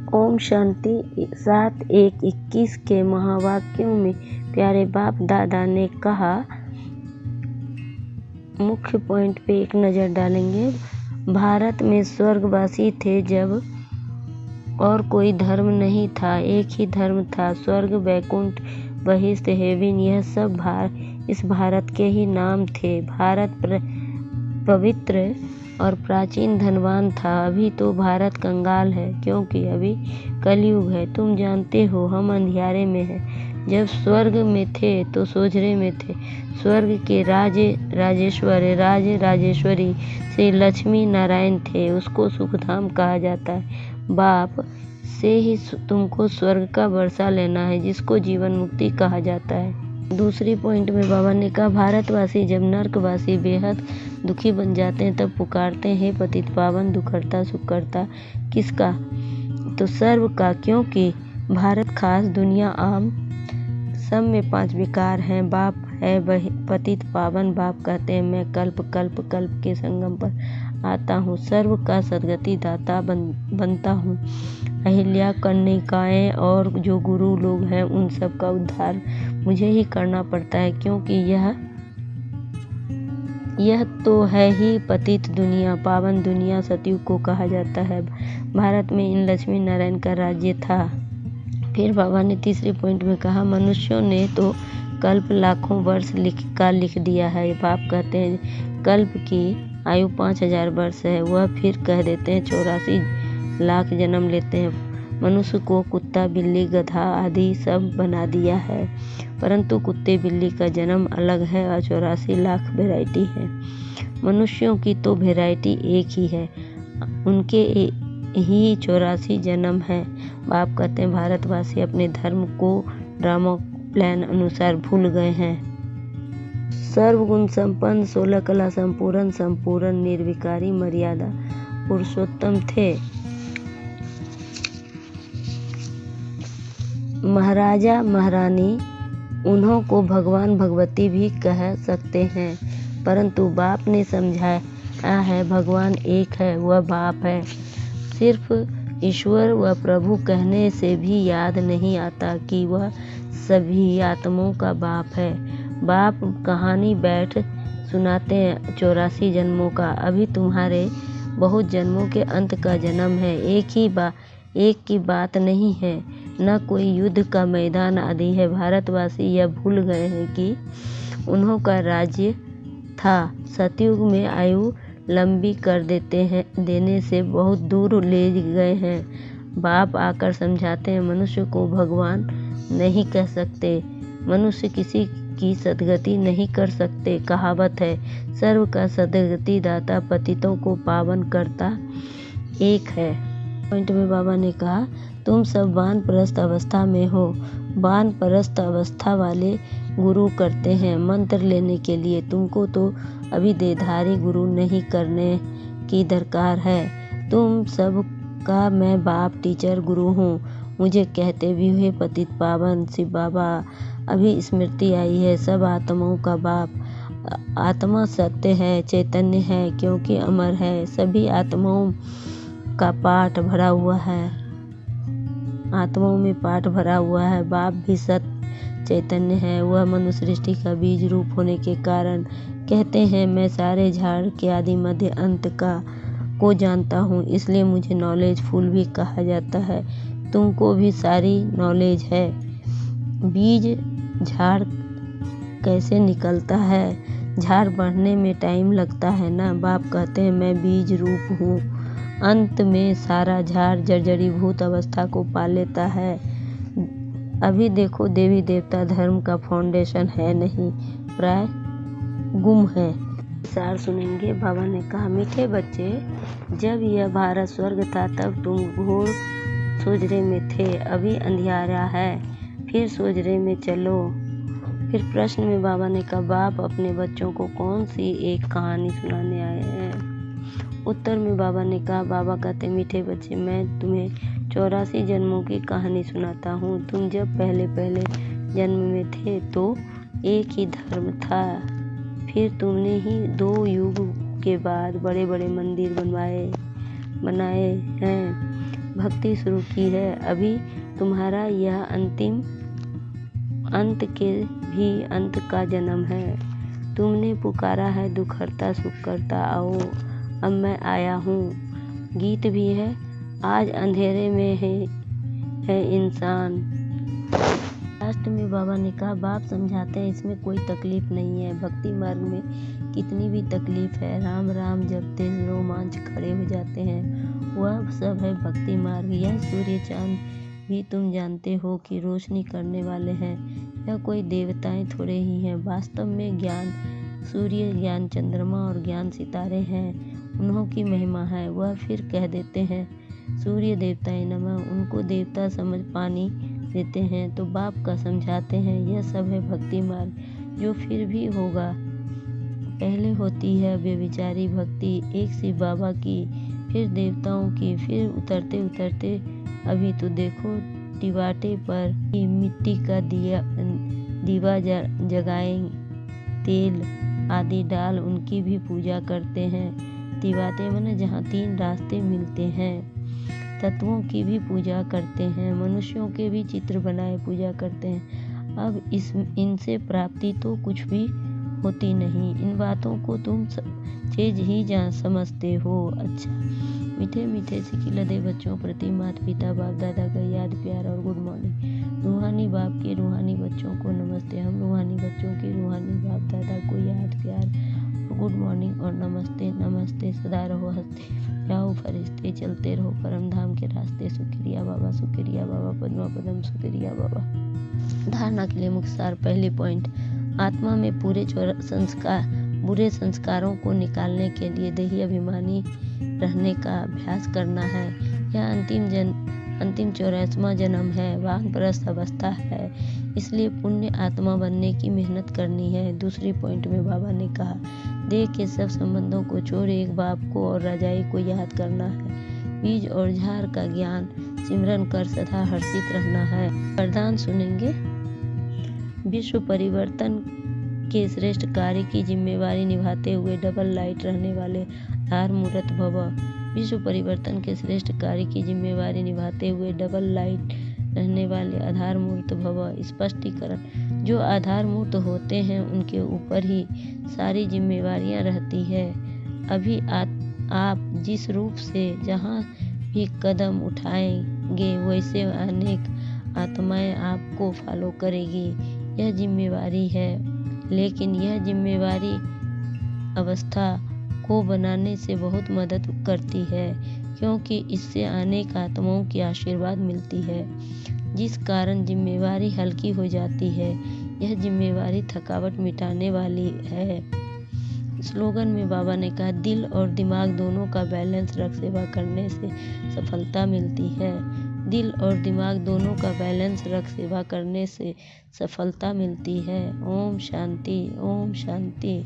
ओम शांति। 7-1-21 के महावाक्यों में प्यारे बाप दादा ने कहा, मुख्य पॉइंट पे एक नज़र डालेंगे। भारत में स्वर्गवासी थे जब और कोई धर्म नहीं था, एक ही धर्म था, स्वर्ग, वैकुंठ, बहिष्ठ, हेवन, यह सब इस भारत के ही नाम थे। भारत पवित्र और प्राचीन धनवान था। अभी तो भारत कंगाल है, क्योंकि अभी कलयुग है। तुम जानते हो हम अंधियारे में हैं। जब स्वर्ग में थे तो सोझरे में थे। स्वर्ग के राजेश्वरी श्री लक्ष्मी नारायण थे, उसको सुखधाम कहा जाता है। बाप से ही तुमको स्वर्ग का वर्षा लेना है, जिसको जीवन मुक्ति कहा जाता है। दूसरी पॉइंट में बाबा ने कहा, भारतवासी जब नर्कवासी बेहद दुखी बन जाते हैं तब पुकारते हैं, पतित पावन दुखहर्ता सुखकर्ता। किसका? तो सर्व का, क्योंकि भारत खास दुनिया आम सब में 5 विकार हैं। बाप है पतित पावन। बाप कहते हैं, मैं कल्प कल्प कल्प के संगम पर आता हूँ, सर्व का सदगति दाता बनता हूँ। अहिल्या, कन्यकाएं और जो गुरु लोग हैं उन सब का उद्धार मुझे ही करना पड़ता है, क्योंकि यह तो है ही पतित दुनिया, पावन दुनिया सतयुग को कहा जाता है। भारत में इन लक्ष्मी नारायण का राज्य था। फिर बाबा ने तीसरे पॉइंट में कहा, मनुष्यों ने तो कल्प लाखों वर्ष लिख दिया है। बाप कहते हैं कल्प की आयु 5000 वर्ष है, वह फिर कह देते हैं 84 लाख जन्म लेते हैं। मनुष्य को कुत्ता, बिल्ली, गधा आदि सब बना दिया है, परंतु कुत्ते बिल्ली का जन्म अलग है और 84 लाख वैरायटी है। मनुष्यों की तो वैरायटी एक ही है, उनके ही 84 जन्म है। बाप कहते हैं भारतवासी अपने धर्म को ड्रामा प्लान अनुसार भूल गए हैं। सर्वगुण संपन्न, 16 कला संपूर्ण, निर्विकारी, मर्यादा पुरुषोत्तम थे। महाराजा महारानी, उन्हों को भगवान भगवती भी कह सकते हैं, परंतु बाप ने समझाया है भगवान एक है, वह बाप है। सिर्फ ईश्वर व प्रभु कहने से भी याद नहीं आता कि वह सभी आत्माओं का बाप है। बाप कहानी बैठ सुनाते हैं 84 जन्मों का। अभी तुम्हारे बहुत जन्मों के अंत का जन्म है। एक की बात नहीं है, न कोई युद्ध का मैदान आदि है। भारतवासी यह भूल गए हैं कि उन्हों का राज्य था। सतयुग में आयु लंबी कर देने से बहुत दूर ले गए हैं। बाप आकर समझाते हैं, मनुष्य को भगवान नहीं कह सकते, मनुष्य किसी की सदगति नहीं कर सकते। कहावत है, सर्व का सदगति दाता पतितों को पावन करता एक है। पॉइंट में बाबा ने कहा, तुम सब वानप्रस्थ अवस्था में हो। वानप्रस्थ अवस्था वाले गुरु करते हैं मंत्र लेने के लिए। तुमको तो अभी देहधारी गुरु नहीं करने की दरकार है। तुम सब का मैं बाप टीचर गुरु हूँ। मुझे कहते भी हुए पतित पावन शिव बाबा। अभी स्मृति आई है, सब आत्माओं का बाप। आत्मा सत्य है, चैतन्य है, क्योंकि अमर है। सभी आत्माओं का पाठ भरा हुआ है, आत्माओं में पाठ भरा हुआ है। बाप भी सत्य चैतन्य है। वह मनुष्य सृष्टि का बीज रूप होने के कारण कहते हैं, मैं सारे झाड़ के आदि मध्य अंत को जानता हूँ, इसलिए मुझे नॉलेज फुल भी कहा जाता है। तुमको भी सारी नॉलेज है। बीज झाड़ कैसे निकलता है? झाड़ बढ़ने में टाइम लगता है ना। बाप कहते हैं, मैं बीज रूप हूँ। अंत में सारा झाड़ जर्जरीभूत अवस्था को पा लेता है। अभी देखो, देवी देवता धर्म का फाउंडेशन है नहीं, प्राय गुम है। सार सुनेंगे। बाबा ने कहा, मीठे बच्चे, जब यह भारत स्वर्ग था तब तुम घोर सोजरे में थे। अभी अंधियारा है, फिर सोजरे में चलो। फिर प्रश्न में बाबा ने कहा, बाप अपने बच्चों को कौन सी एक कहानी सुनाने आए हैं? उत्तर में बाबा ने कहा, बाबा कहते, मीठे बच्चे, मैं तुम्हें 84 जन्मों की कहानी सुनाता हूँ। तुम जब पहले जन्म में थे तो एक ही धर्म था। फिर तुमने ही 2 युग के बाद बड़े बड़े मंदिर बनाए हैं। भक्ति शुरू की है। अभी तुम्हारा यह अंत के भी अंत का जन्म है। तुमने पुकारा है दुख हरता सुख करता, आओ अब मैं आया हूँ। गीत भी है, आज अंधेरे में है इंसान। लास्ट में बाबा ने कहा, बाप समझाते हैं इसमें कोई तकलीफ नहीं है। भक्ति मार्ग में कितनी भी तकलीफ है, राम राम जपते रोमांच खड़े हो जाते हैं, वह सब है भक्ति मार्ग। यह सूर्य चांद भी तुम जानते हो कि रोशनी करने वाले हैं, यह कोई देवताएं थोड़े ही हैं। वास्तव में ज्ञान सूर्य, ज्ञान चंद्रमा और ज्ञान सितारे हैं, उन्हों की महिमा है। वह फिर कह देते हैं, सूर्य देवताएं नमः, उनको देवता समझ पानी देते हैं तो बाप का समझाते हैं। यह सब है भक्ति मार्ग, जो फिर भी होगा। पहले होती है व्यभिचारी भक्ति, एक शिव बाबा की, फिर देवताओं की, फिर उतरते उतरते अभी तो देखो टिवाटे पर मिट्टी का दीवा जगाएं, तेल आदि डाल उनकी भी पूजा करते हैं। तिवाते माने जहाँ 3 रास्ते मिलते हैं। तत्वों की भी पूजा करते हैं, मनुष्यों के भी चित्र बनाए पूजा करते हैं। अब इनसे प्राप्ति तो कुछ भी होती नहीं। इन बातों को तुम चीज ही समझते हो। अच्छा, मीठे मीठे सिखिलदे बच्चों प्रति माता पिता बाप दादा का याद प्यार और गुड मॉर्निंग। रूहानी बाप के रूहानी बच्चों को नमस्ते। हम रूहानी बच्चों के रूहानी बाप दादा को याद प्यार और गुड मॉर्निंग और नमस्ते। नमस्ते, सदा रहो हंसते जाओ फरिश्ते, चलते रहो परम धाम के रास्ते। शुक्रिया बाबा, शुक्रिया बाबा, पद्मा पदम शुक्रिया बाबा। धारणा के लिए मुख्य सार। पहली पॉइंट, आत्मा में बुरे संस्कारों को निकालने के लिए देही अभिमानी रहने का अभ्यास करना है। यह अंतिम 84वां जन्म है, वानप्रस्थ अवस्था है, इसलिए पुण्य आत्मा बनने की मेहनत करनी है। दूसरी पॉइंट में बाबा ने कहा, देह के सब संबंधों को छोड़ एक बाप को और रजाई को याद करना है। बीज और झार का ज्ञान सिमरन कर सदा हर्षित रहना है। वरदान सुनेंगे। विश्व परिवर्तन के श्रेष्ठ कार्य की जिम्मेवारी निभाते हुए डबल लाइट रहने वाले आधार मूर्त भव। विश्व परिवर्तन के श्रेष्ठ कार्य की जिम्मेवारी निभाते हुए डबल लाइट रहने वाले आधार मूर्त भव। स्पष्टीकरण, जो आधार मूर्त होते हैं उनके ऊपर ही सारी जिम्मेवारियां रहती है। अभी आप जिस रूप से जहां भी कदम उठाएंगे वैसे अनेक आत्माएं आपको फॉलो करेगी। यह जिम्मेवारी है, लेकिन यह जिम्मेवारी अवस्था को बनाने से बहुत मदद करती है, क्योंकि इससे अनेक आत्माओं की आशीर्वाद मिलती है, जिस कारण जिम्मेवारी हल्की हो जाती है। यह जिम्मेवारी थकावट मिटाने वाली है। स्लोगन में बाबा ने कहा, दिल और दिमाग दोनों का बैलेंस रख सेवा करने से सफलता मिलती है। दिल और दिमाग दोनों का बैलेंस रख सेवा करने से सफलता मिलती है। ओम शांति, ओम शांति।